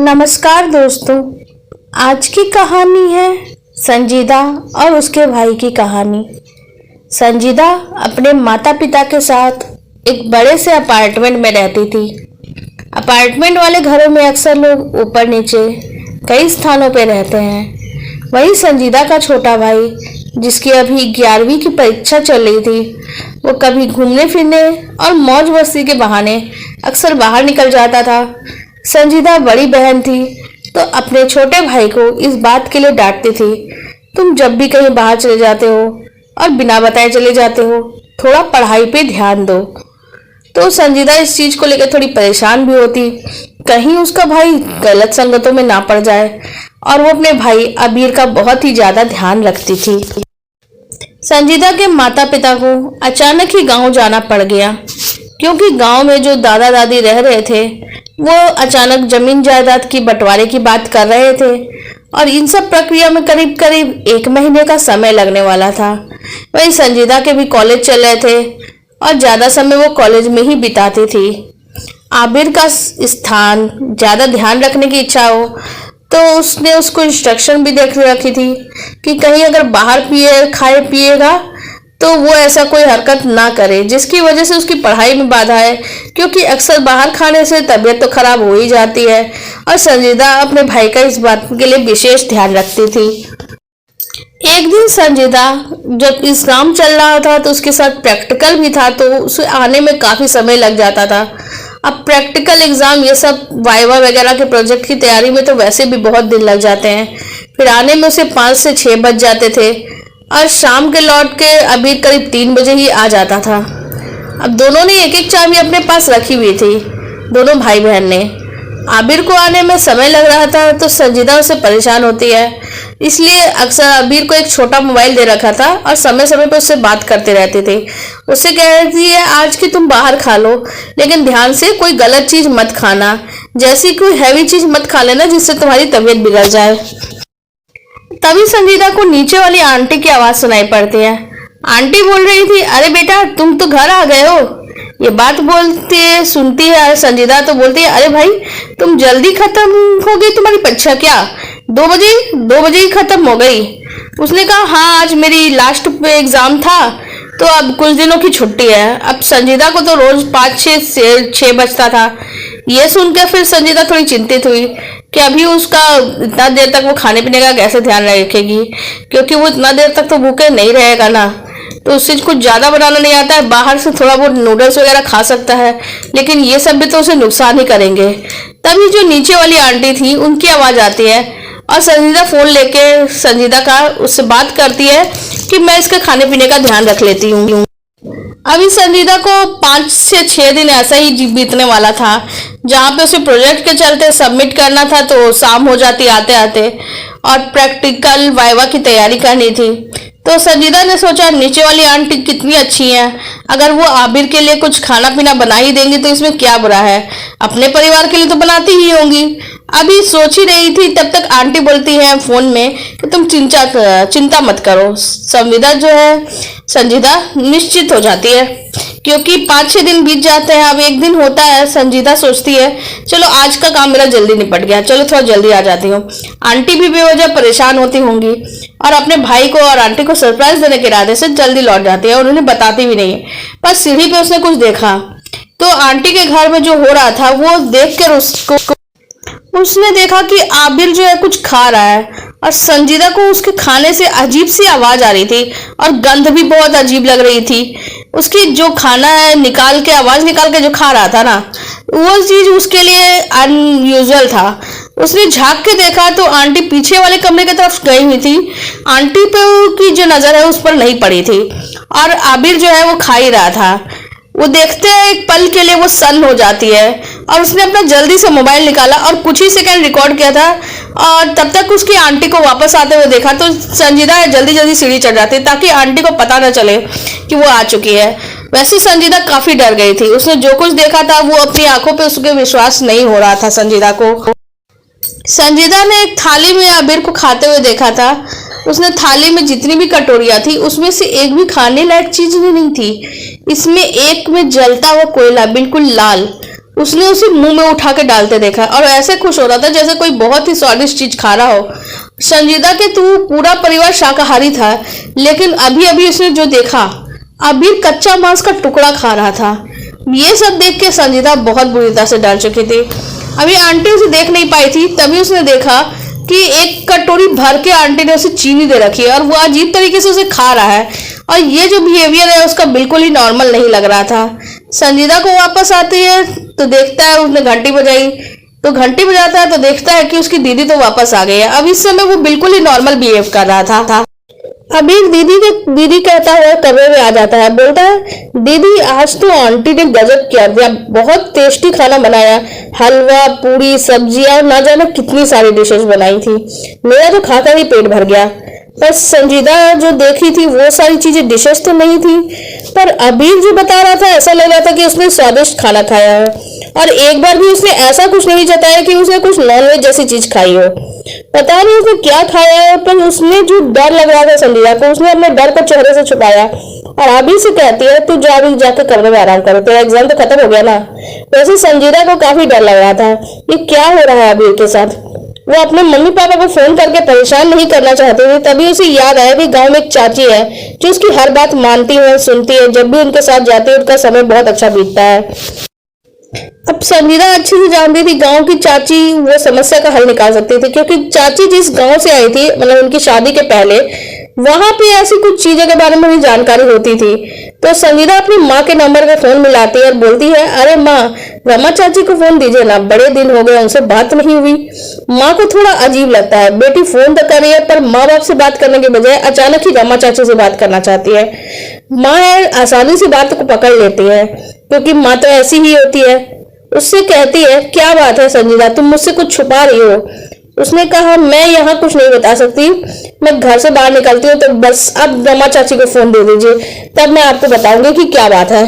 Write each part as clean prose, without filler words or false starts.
नमस्कार दोस्तों। आज की कहानी है संजीदा और उसके भाई की कहानी। संजीदा अपने माता पिता के साथ एक बड़े से अपार्टमेंट में रहती थी। अपार्टमेंट वाले घरों में अक्सर लोग ऊपर नीचे कई स्थानों पर रहते हैं। वही संजीदा का छोटा भाई, जिसकी अभी 11वीं की परीक्षा चल रही थी, वो कभी घूमने फिरने और मौज मस्ती के बहाने अक्सर बाहर निकल जाता था। संजीदा बड़ी बहन थी तो अपने छोटे भाई को इस बात के लिए डांटती थी, तुम जब भी कहीं बाहर चले जाते हो और बिना बताए चले जाते हो, थोड़ा पढ़ाई पे ध्यान दो। तो संजीदा इस चीज को लेकर थोड़ी परेशान भी होती, कहीं उसका भाई गलत संगतों में ना पड़ जाए, और वो अपने भाई अबीर का बहुत ही ज्यादा ध्यान रखती थी। संजीदा के माता पिता को अचानक ही गांव जाना पड़ गया, क्योंकि गांव में जो दादा दादी रह रहे थे वो अचानक जमीन जायदाद की बंटवारे की बात कर रहे थे, और इन सब प्रक्रिया में करीब करीब 1 महीने का समय लगने वाला था। वही संजीदा के भी कॉलेज चल रहे थे और ज्यादा समय वो कॉलेज में ही बिताती थी। आबिर का स्थान ज्यादा ध्यान रखने की इच्छा हो तो उसने उसको इंस्ट्रक्शन भी देख रखी थी कि कहीं अगर बाहर खाए पिएगा तो वो ऐसा कोई हरकत ना करे जिसकी वजह से उसकी पढ़ाई में बाधा है, क्योंकि अक्सर बाहर खाने से तबीयत तो खराब हो ही जाती है। और संजीदा अपने भाई का इस बात के लिए विशेष ध्यान रखती थी। एक दिन संजीदा जब एग्जाम चल रहा था तो उसके साथ प्रैक्टिकल भी था, तो उसे आने में काफी समय लग जाता था। अब प्रैक्टिकल एग्जाम, ये सब वाइवा वगैरह के प्रोजेक्ट की तैयारी में तो वैसे भी बहुत दिन लग जाते हैं, फिर आने में उसे 5 से 6 बज जाते थे, और शाम के लौट के अबीर करीब 3 बजे ही आ जाता था। अब दोनों ने एक एक चाबी अपने पास रखी हुई थी, दोनों भाई बहन ने। आबिर को आने में समय लग रहा था तो संजीदा उससे परेशान होती है, इसलिए अक्सर आबिर को एक छोटा मोबाइल दे रखा था और समय समय पर उससे बात करते रहते थे। उससे कह रही है आज कि तुम बाहर खा लो, लेकिन ध्यान से कोई गलत चीज मत खाना, जैसी कोई हैवी चीज मत खा लेना जिससे तुम्हारी तबीयत बिगड़ जाए। तभी संजीदा को नीचे वाली आंटी की आवाज सुनाई पड़ती है। आंटी बोल रही थी, अरे बेटा तुम तो घर आ गए हो। ये बात बोलते सुनती है संजीदा तो बोलती है, अरे भाई तुम जल्दी खत्म हो गई तुम्हारी परीक्षा क्या? 2 बजे ही खत्म हो गई। उसने कहा हाँ आज मेरी लास्ट पे एग्जाम था तो अब कुछ दिनों की छुट्टी है। अब संजीदा को तो रोज 5 से 6 बजता था। ये सुनकर फिर संजीदा थोड़ी चिंतित हुई कि अभी उसका इतना देर तक वो खाने पीने का कैसे ध्यान रखेगी, क्योंकि वो इतना देर तक तो भूखे नहीं रहेगा ना। तो उससे कुछ ज्यादा बनाना नहीं आता है, बाहर से थोड़ा बहुत नूडल्स वगैरह खा सकता है, लेकिन ये सब भी तो उसे नुकसान ही करेंगे। तभी जो नीचे वाली आंटी थी उनकी आवाज आती है और संजीदा फोन लेके संजीदा का उससे बात करती है कि मैं इसके खाने पीने का ध्यान रख लेती हूँ। अभी संजीदा को 5 से 6 दिन ऐसा ही बीतने वाला था, जहाँ पे उसे प्रोजेक्ट के चलते सबमिट करना था तो शाम हो जाती आते आते, और प्रैक्टिकल वाइवा की तैयारी करनी थी। तो संजीदा ने सोचा नीचे वाली आंटी कितनी अच्छी हैं, अगर वो आबिर के लिए कुछ खाना पीना बना ही देंगी तो इसमें क्या बुरा है, अपने परिवार के लिए तो बनाती ही होंगी। अभी सोच ही रही थी तब तक आंटी बोलती है फोन में कि तुम चिंता मत करो। संजीदा निश्चित हो जाती है, क्योंकि 5-6 दिन बीत जाते हैं, अब एक दिन होता है। संजीदा सोचती है चलो आज का काम मेरा जल्दी निपट गया, चलो थोड़ा जल्दी आ जाती हूँ। आंटी भी बेवजह परेशान होती होंगी और अपने भाई को और आंटी को सरप्राइज देने के इरादे से जल्दी लौट जाती है और उन्हें बताती भी नहीं है। बस सीढ़ी पे उसने कुछ देखा तो आंटी के घर में जो हो रहा था वो देख कर उसने देखा कि आबिर जो है कुछ खा रहा है, और संजीदा को उसके खाने से अजीब सी आवाज आ रही थी और गंध भी बहुत अजीब लग रही थी। उसकी जो खाना है आवाज निकाल के जो खा रहा था ना, वो चीज उसके लिए अनयूजुअल था। उसने झांक के देखा तो आंटी पीछे वाले कमरे की तरफ गई हुई थी। आंटी पे की जो नजर है उस पर नहीं पड़ी थी, और आबिर जो है वो खा ही रहा था। वो देखते हैं एक पल के लिए वो सन्न हो जाती है, और उसने अपना जल्दी से मोबाइल निकाला और कुछ ही सेकंड रिकॉर्ड किया था, और तब तक उसकी आंटी को वापस आते हुए देखा। तो संजीदा जल्दी जल्दी सीढ़ी चढ़ जाती ताकि आंटी को पता न चले कि वो आ चुकी है। वैसे संजीदा काफी डर गई थी, उसने जो कुछ देखा था वो अपनी आंखों पे उसके विश्वास नहीं हो रहा था संजीदा को। संजीदा ने एक थाली में आबिर को खाते हुए देखा था। उसने थाली में जितनी भी कटोरियां थी उसमें से एक भी खाने लायक चीज नहीं थी। इसमें एक में जलता हुआ कोयला बिल्कुल लाल, उसने उसे मुंह में उठा के डालते देखा और ऐसे खुश हो रहा था जैसे कोई बहुत ही स्वादिष्ट चीज खा रहा हो। संजीदा के तो पूरा परिवार शाकाहारी था, लेकिन अभी अभी उसने जो देखा, अबीर कच्चा मांस का टुकड़ा खा रहा था। ये सब देख के संजीदा बहुत बुरी तरह से डर चुकी थी। अभी आंटी उसे देख नहीं पाई थी, तभी उसने देखा कि एक कटोरी भर के आंटी ने उसे चीनी दे रखी है और वो अजीब तरीके से उसे खा रहा है, और ये जो बिहेवियर है उसका बिल्कुल ही नॉर्मल नहीं लग रहा था। संजीदा को वापस आती है तो देखता है उसने घंटी बजाई, तो घंटी बजाता है तो देखता है कि उसकी दीदी तो वापस आ गई है। अब इस समय वो बिल्कुल ही नॉर्मल बिहेव कर रहा था। अबीर दीदी कहता हुआ कमरे में आ जाता है, बोलता है दीदी आज तो आंटी ने गजब किया दिया, बहुत टेस्टी खाना बनाया, हलवा पूरी सब्जियां ना जाने कितनी सारी डिशेस बनाई थी, मेरा तो खाकर ही पेट भर गया। पर संजीदा जो देखी थी वो सारी चीजें डिशेस तो नहीं थी, पर अबीर जो बता रहा था ऐसा लग रहा था कि उसने स्वादिष्ट खाना खाया है, और एक बार भी उसने ऐसा कुछ नहीं जताया कि उसने कुछ नॉनवेज जैसी चीज खाई हो। पता नहीं उसने क्या खाया है, पर उसने जो डर लग रहा था संजीदा को, उसने अपने डर को चेहरे से छुपाया और अबीर से कहती है तू जाके कमरे में आराम करो, तेरा एग्जाम तो खत्म हो गया ना। वैसे संजीदा को काफी डर लग रहा था, ये क्या हो रहा है अबीर के साथ। वो अपने मम्मी पापा को फोन करके परेशान नहीं करना चाहती थी, तभी उसे याद आया कि गांव में एक चाची है जो उसकी हर बात मानती है, सुनती है, जब भी उनके साथ जाती है उनका समय बहुत अच्छा बीतता है। अब संजीदा अच्छे से जानती थी गांव की चाची वो समस्या का हल निकाल सकती थी, क्योंकि चाची जिस गांव से आई थी, मतलब उनकी शादी के पहले, वहां पे ऐसी कुछ चीजों के बारे में भी जानकारी होती थी। तो संजीदा अपनी माँ के नंबर पे फोन मिलाती है और बोलती है अरे माँ, रमा चाची को फोन दीजिए ना, बड़े दिन हो गए उनसे बात नहीं हुई। माँ को थोड़ा अजीब लगता है, बेटी फोन तो कर रही है पर माँ बाप से बात करने के बजाय अचानक ही रमा चाची से बात करना चाहती है। माँ आसानी से बात को पकड़ लेती है, क्योंकि माँ तो ऐसी ही होती है। उससे कहती है क्या बात है संजीदा, तुम मुझसे कुछ छुपा रही हो। उसने कहा मैं यहाँ कुछ नहीं बता सकती, मैं घर से बाहर निकलती हूँ, तो बस अब रमा चाची को फोन दे दीजिए, तब मैं आपको बताऊंगी कि क्या बात है।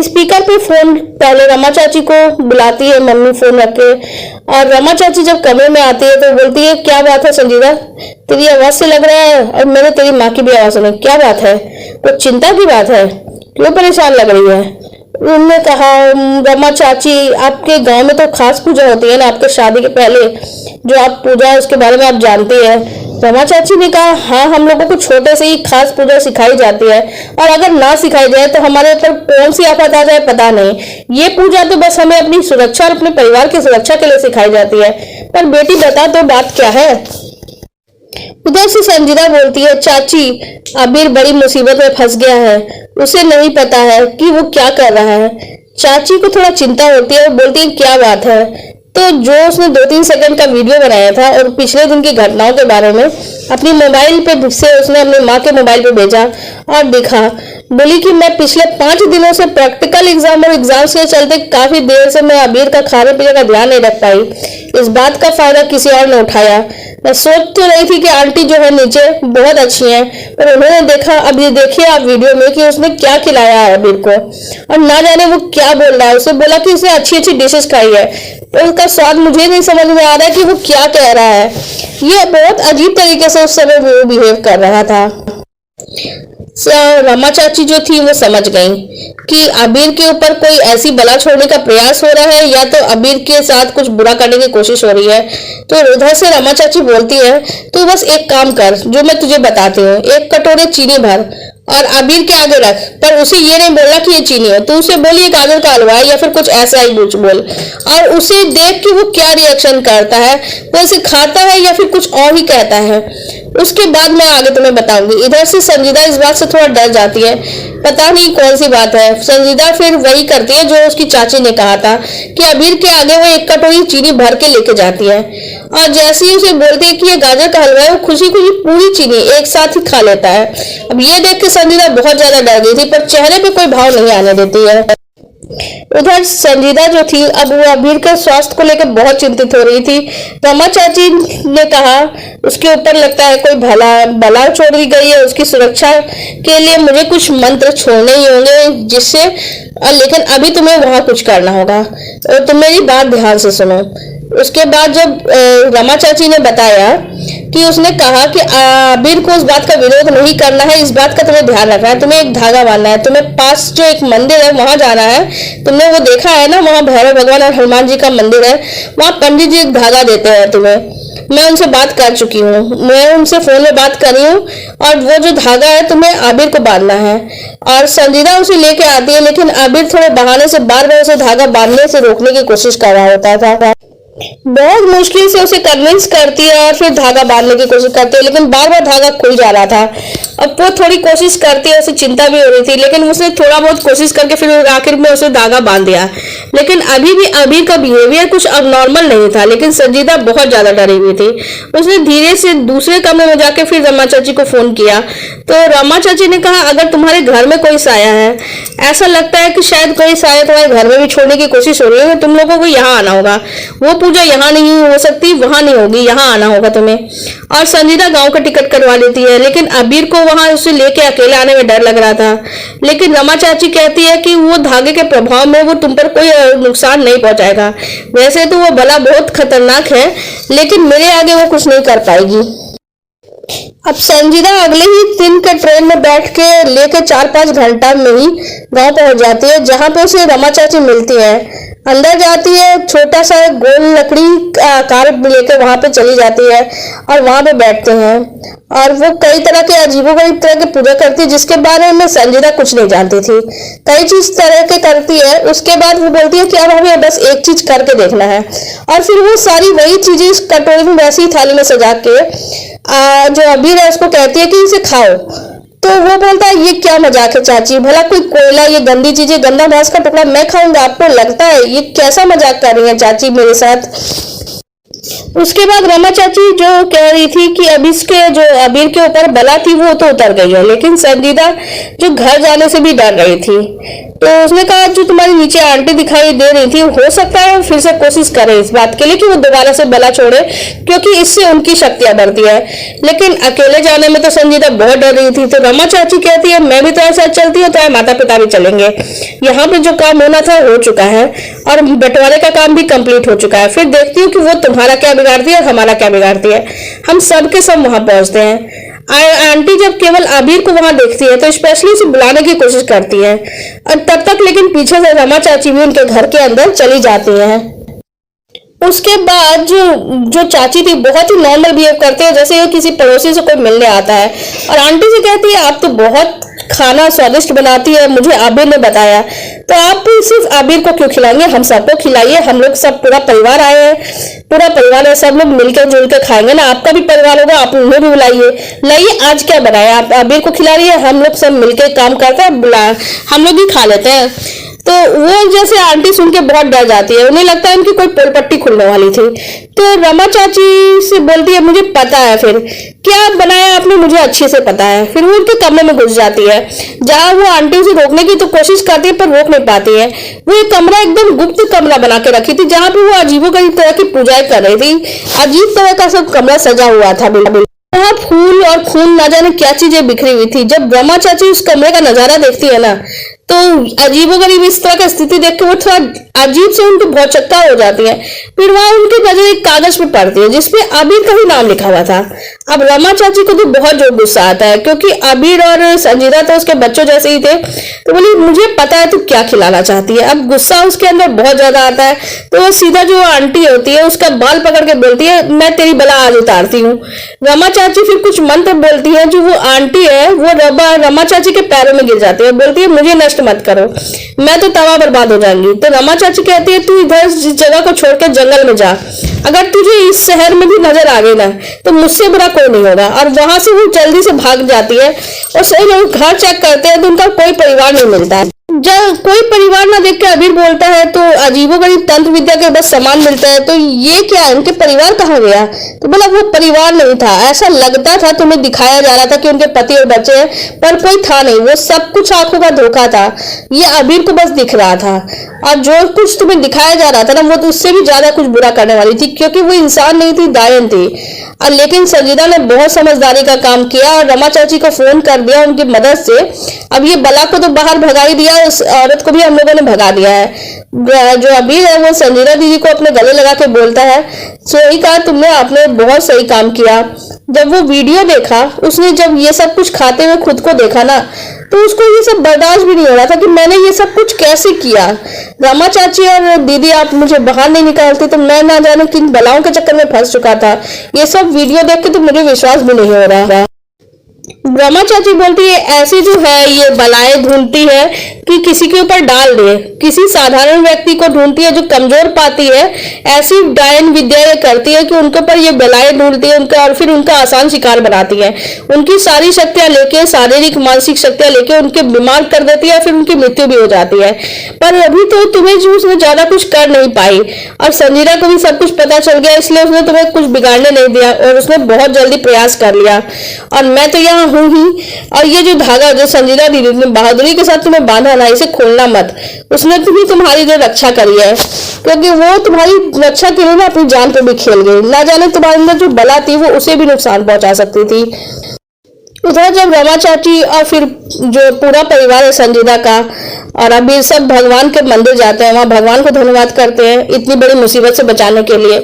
स्पीकर पे फोन पहले रमा चाची को बुलाती है मम्मी फोन रख के, और रमा चाची जब कमरे में आती है तो बोलती है क्या बात है संजीदा, तेरी आवाज से लग रहा है और मैंने तेरी माँ की भी आवाज सुनी, क्या बात है, कुछ चिंता की बात है, क्यों परेशान लग रही है। उन्होंने कहा रमा चाची आपके गांव में तो खास पूजा होती है ना, आपके शादी के पहले जो आप पूजा है उसके बारे में आप जानते हैं। रमा चाची ने कहा हाँ, हम लोगों को छोटे से ही खास पूजा सिखाई जाती है, और अगर ना सिखाई जाए तो हमारे ऊपर कौन सी आफत आ जाए पता नहीं। ये पूजा तो बस हमें अपनी सुरक्षा और अपने परिवार की सुरक्षा के लिए सिखाई जाती है, पर बेटी बता तो बात क्या है। उधर से संजीदा बोलती है चाची अबीर बड़ी मुसीबत में फंस गया है, उसे नहीं पता है कि वो क्या कर रहा है। चाची को थोड़ा चिंता होती है और बोलती है क्या बात है। तो जो उसने 2-3 सेकंड का वीडियो बनाया था और पिछले दिन की घटनाओं के बारे में अपनी मोबाइल पे से उसने अपनी माँ के मोबाइल पे भेजा और दिखा। बोली कि मैं पिछले 5 दिनों से प्रैक्टिकल एग्जाम और एग्जाम्स के चलते काफी देर से मैं अबीर का खाने पीने का ध्यान नहीं रख पाई, इस बात का फायदा किसी और ने उठाया। मैं सोच तो रही थी कि आंटी जो है नीचे बहुत अच्छी हैं, पर उन्होंने देखा, अब ये देखिए आप वीडियो में कि उसने क्या खिलाया है अबीर को, और ना जाने वो क्या बोल रहा है। उसे बोला कि उसने अच्छी अच्छी डिशेस खाई है, तो उसका स्वाद मुझे नहीं समझ में आ रहा है कि वो क्या कह रहा है। ये बहुत अजीब तरीके से उस समय वो बिहेव कर रहा था। रमा चाची जो थी वो समझ गई कि अबीर के ऊपर कोई ऐसी बला छोड़ने का प्रयास हो रहा है, या तो अबीर के साथ कुछ बुरा करने की कोशिश हो रही है। तो उधर से रमा चाची बोलती है तू बस एक काम कर जो मैं तुझे बताती हूँ, एक कटोरे चीनी भर और अबीर के आगे रख, पर उसे ये नहीं बोलना कि ये चीनी है, तो उसे बोलिए गाजर का हलवा या फिर कुछ ऐसा ही कुछ बोल, और उसे देख कि वो क्या रिएक्शन करता है, वो इसे खाता है या फिर कुछ और ही कहता है, उसके बाद मैं आगे तुम्हें बताऊंगी। इधर से संजीदा इस बात से थोड़ा डर जाती है, पता नहीं कौन सी बात है। संजीदा फिर वही करती है जो उसकी चाची ने कहा था कि अबीर के आगे वो एक कटोरी चीनी भर के लेके जाती है, और जैसे ही उसे बोलती है कि ये गाजर का हलवा है, वो खुशी खुशी पूरी चीनी एक साथ ही खा लेता है। अब ये देख के संजीदा बहुत ज्यादा डर गई थी, पर चेहरे पे कोई भाव नहीं आने देती है। उधर संजीदा जो थी अब वो अबीर के स्वास्थ्य को लेकर बहुत चिंतित हो रही थी। रमा चाची ने कहा उसके ऊपर लगता है कोई बला छोड़ दी गई है, उसकी सुरक्षा के लिए मुझे कुछ मंत्र छोड़ने ही होंगे, जिससे लेकिन अभी तुम्हें वहां कुछ करना होगा। और तुम मेरी बात ध्यान से सुनो, उसके बाद जब रमा चाची ने बताया कि उसने कहा कि आबिर को उस बात का विरोध नहीं करना है, इस बात का तुम्हें ध्यान रखना है, तुम्हें एक धागा बांधना है, तुम्हें पास जो एक मंदिर है वहां जाना है, तुमने वो देखा है ना, वहां भैरव भगवान और हनुमान जी का मंदिर है, वहां पंडित जी एक धागा देते हैं तुम्हें। मैं उनसे बात कर चुकी हूँ, मैं उनसे फोन में बात करी हूँ, और वो जो धागा है तुम्हें आबिर को बांधना है। और संजीदा उसे लेके आती है, लेकिन आबिर थोड़े बहाने से बार बार उसे धागा बांधने से रोकने की कोशिश कर रहा होता था। बहुत मुश्किल से उसे कन्विंस करती है और फिर धागा बांधने की कोशिश करती है, लेकिन बार बार धागा खुल जा रहा था। अब वो थोड़ी कोशिश करती है, उसे चिंता भी हो रही थी, लेकिन उसने थोड़ा बहुत कोशिश करके फिर आखिर में उसे धागा बांध दिया। लेकिन अभी भी आबिर का बिहेवियर कुछ अब नॉर्मल नहीं था, लेकिन संजीदा बहुत ज्यादा डरी हुई थी। उसने धीरे से दूसरे कमरे में जाके फिर रमा चाची को फोन किया, तो रमा चाची ने कहा अगर तुम्हारे घर में कोई साया है, ऐसा लगता है कि शायद कोई साया तुम्हारे घर में भी छोड़ने की कोशिश हो रही है, तो तुम लोगों को यहाँ आना होगा। वो पूजा यहाँ नहीं हो सकती, वहां नहीं होगी, यहाँ आना होगा तुम्हें। और संजीदा गांव का टिकट करवा लेती है, लेकिन आबिर को वहां उसे लेके अकेले आने में डर लग रहा था। लेकिन रमा चाची कहती है कि वो धागे के प्रभाव में वो तुम पर कोई नुकसान नहीं पहुंचाएगा। वैसे तो वो बला बहुत खतरनाक है, लेकिन मेरे आगे वो कुछ नहीं कर पाएगी। अब संजीदा अगले ही दिन के ट्रेन में बैठ के लेकर 4-5 घंटा में ही गांव पहुंच जाती है, जहां पे उसे रमा चाची मिलती है। अंदर जाती है, छोटा सा गोल लकड़ी कार लेकर वहां पे चली जाती है और वहां पे बैठते हैं। और वो कई तरह के अजीबोगरीब तरह की पूजा करती है, जिसके बारे में संजीदा कुछ नहीं जानती थी। कई चीज तरह के करती है, उसके बाद वो बोलती है कि अब हमें बस एक चीज करके देखना है। और फिर वो सारी वही चीजें इस कटोरी में वैसी थाली में सजा के जो अबीर है उसको कहती है कि इसे खाओ। तो वो बोलता है ये क्या मजाक है चाची, भला कोई कोयला, ये गंदी चीजें, गंदा मांस का टुकड़ा मैं खाऊंगा, आपको लगता है ये कैसा मजाक कर रही है चाची मेरे साथ। उसके बाद रमा चाची जो कह रही थी कि अब इसके जो अबीर के ऊपर बला थी वो तो उतर गई है, लेकिन संजीदा जो घर जाने से भी डर रही थी, तो उसने कहा जो तुम्हारी नीचे आंटी दिखाई दे रही थी, हो सकता है फिर से कोशिश करे इस बात के लिए कि वो दोबारा से बला छोड़े, क्योंकि इससे उनकी शक्तियां बढ़ती है। लेकिन अकेले जाने में तो संजीदा बहुत डर रही थी। तो रमा चाची कहती है मैं भी तुम्हारे साथ चलती हूँ, तुम्हारे माता पिता भी चलेंगे, यहाँ पे जो काम होना था हो चुका है और बंटवारे का काम भी कंप्लीट हो चुका है। फिर देखती हूँ कि वो तुम्हारा क्या बिगाड़ती है और हमारा क्या बिगाड़ती है, हम सबके सब वहां पहुंचते हैं। आंटी जब केवल आबिर को वहां देखती है तो स्पेशली उसे बुलाने की कोशिश करती है, और तब तक लेकिन पीछे से रमा चाची भी उनके घर के अंदर चली जाती है। उसके बाद जो चाची थी बहुत ही नॉर्मल बिहेव करते हैं, जैसे किसी पड़ोसी से कोई मिलने आता है, और आंटी से कहती है आप तो बहुत खाना स्वादिष्ट बनाती है, मुझे आबिर ने बताया, तो आप सिर्फ आबिर को क्यों खिलाएंगे, हम सबको खिलाइए, हम लोग सब पूरा परिवार आए हैं, पूरा परिवार है, सब लोग मिलकर जुलकर खाएंगे ना, आपका भी परिवार होगा, आप उन्हें भी बुलाइए, लाइए आज क्या बनाया, आप आबिर को खिला रही है, हम लोग सब मिलकर काम करते हैं, बुला हम लोग ही खा लेते हैं। तो वो जैसे आंटी सुन के बहुत डर जाती है, उन्हें लगता है उनकी कोई पोलपट्टी खुलने वाली थी। तो रमा चाची से बोलती है मुझे पता है, फिर क्या बनाया आपने मुझे अच्छे से पता है। फिर वो उनके कमरे में घुस जाती है, जहां वो आंटी उसे रोकने की तो कोशिश करती है पर रोक नहीं पाती है। वो एक कमरा एकदम गुप्त कमरा बना के रखी थी, जहां पे वो अजीबोगरीब तरह की पूजाएं कर रही थी। अजीब तरह का सब कमरा सजा हुआ था, बिल्कुल वहाँ फूल और खून ना जाने क्या चीजें बिखरी हुई थी। जब रमा चाची उस कमरे का नजारा देखती है ना, तो अजीबोगरीब इस तरह की स्थिति देख के वो थोड़ा अजीब से उनको बहुत चक्का हो जाती है। फिर वहां उनकी नजर एक कागज पे पड़ती है जिसपे आबिर का ही नाम लिखा हुआ था। अब रमा चाची को तो बहुत जोर गुस्सा आता है, क्योंकि आबिर और संजीदा तो उसके बच्चों जैसे ही थे, तो बोली मुझे पता है तू क्या खिलाना चाहती है। अब गुस्सा उसके अंदर बहुत ज्यादा आता है, तो वो सीधा जो आंटी होती है उसका बाल पकड़ के बोलती है मैं तेरी बला आज उतारती हूँ। रमा चाची फिर कुछ मंत्र बोलती है, जो वो आंटी है वो रमा चाची के पैरों में गिर जाती है, बोलती है मुझे नष्ट मत करो, मैं तो तवा बर्बाद हो जाऊंगी। तो रमा चाची कहती है तू इधर इस जगह को छोड़ के जंगल में जा, अगर तुझे इस शहर में भी नजर आ गई ना तो मुझसे बुरा कोई नहीं होगा। और वहां से वो जल्दी से भाग जाती है, और सही लोग घर चेक करते हैं तो उनका कोई परिवार नहीं मिलता है। जब कोई परिवार ना देख के अबीर बोलता है तो अजीबोगरीब तंत्र विद्या के बस सामान मिलता है, तो ये क्या है, उनके परिवार कहाँ गया। तो बोला वो परिवार नहीं था, ऐसा लगता था, तुम्हें दिखाया जा रहा था कि उनके पति और बच्चे हैं, पर कोई था नहीं, वो सब कुछ आंखों का धोखा था। ये अबीर को बस दिख रहा था, और जो कुछ तुम्हें दिखाया जा रहा था ना वो तो उससे भी ज्यादा कुछ बुरा करने वाली थी, क्योंकि वो इंसान नहीं थी, दायन थी। और लेकिन संजीदा ने बहुत समझदारी का काम किया और रमा चाची को फोन कर दिया उनकी मदद से। अब ये बला को तो बाहर भगा ही दिया, उस औरत को भी हम लोगों ने भगा दिया है। जो अबीर है वो संजीदा दीदी को अपने गले लगा के बोलता है, सही कहा तुमने, आपने बहुत सही काम किया। जब वो वीडियो देखा, उसने जब ये सब कुछ खाते हुए खुद को देखा ना, तो उसको ये सब बर्दाश्त भी नहीं हो रहा था कि मैंने ये सब कुछ कैसे किया। रमा चाची और दीदी आप मुझे बाहर नहीं निकालते तो मैं ना जाने किन बलाओं के चक्कर में फंस चुका था। ये सब वीडियो देख के तो मुझे विश्वास भी नहीं हो रहा। रमा चाची बोलती है, ऐसी जो है ये बलाएं ढूंढती है कि किसी के ऊपर डाल दे, किसी साधारण व्यक्ति को ढूंढती है जो कमजोर पाती है, ऐसी डायन विद्या ये करती है कि उनके ऊपर ये बलाएं ढूंढती है उनका, और फिर उनका आसान शिकार बनाती है। उनकी सारी शक्तियां लेके, शारीरिक मानसिक शक्तियां लेके उनके बीमार कर देती है, फिर उनकी मृत्यु भी हो जाती है। पर अभी तो तुम्हें जो उसने ज्यादा कुछ कर नहीं पाई, और संजीदा को भी सब कुछ पता चल गया, इसलिए उसने तुम्हें कुछ बिगाड़ने नहीं दिया और उसने बहुत जल्दी प्रयास कर लिया। और मैं तो यहाँ हूँ ही, और ये जो धागा जो संजीदा दीदी ने बहादुरी के साथ तुम्हें बांधा ना, इसे खोलना मत। उसने तुम्हारी जो रक्षा करी है, क्योंकि वो तुम्हारी रक्षा के लिए ना अपनी जान पे भी खेल गई। ना जाने तुम्हारे अंदर जो बला थी वो उसे भी नुकसान पहुंचा सकती थी। उधर जब रमा चाची और फिर जो पूरा परिवार है संजीदा का और अभी सब भगवान के मंदिर जाते हैं, वहां भगवान को धन्यवाद करते हैं इतनी बड़ी मुसीबत से बचाने के लिए।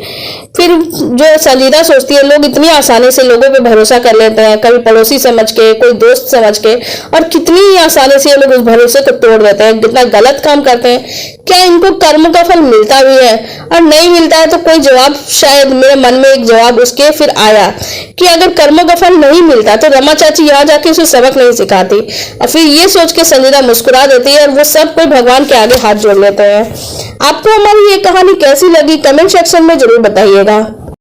फिर जो संजीदा सोचती है, लोग इतनी आसानी से लोगों पे भरोसा कर लेते हैं, कभी पड़ोसी समझ के, कोई दोस्त समझ के, और कितनी आसानी से ये लोग उस भरोसे को तोड़ देते हैं, कितना गलत काम करते हैं। क्या इनको कर्म का फल मिलता भी है? और नहीं मिलता है तो कोई जवाब, शायद मेरे मन में एक जवाब उसके फिर आया कि अगर कर्मों का फल नहीं मिलता तो रमा चाची यहाँ जाके उसे सबक नहीं सिखाती। और फिर ये सोच के संजीदा मुस्कुरा देती है और वो सब कोई भगवान के आगे हाथ जोड़ लेते हैं। आपको हमारी ये कहानी कैसी लगी कमेंट सेक्शन में जरूर बताइएगा।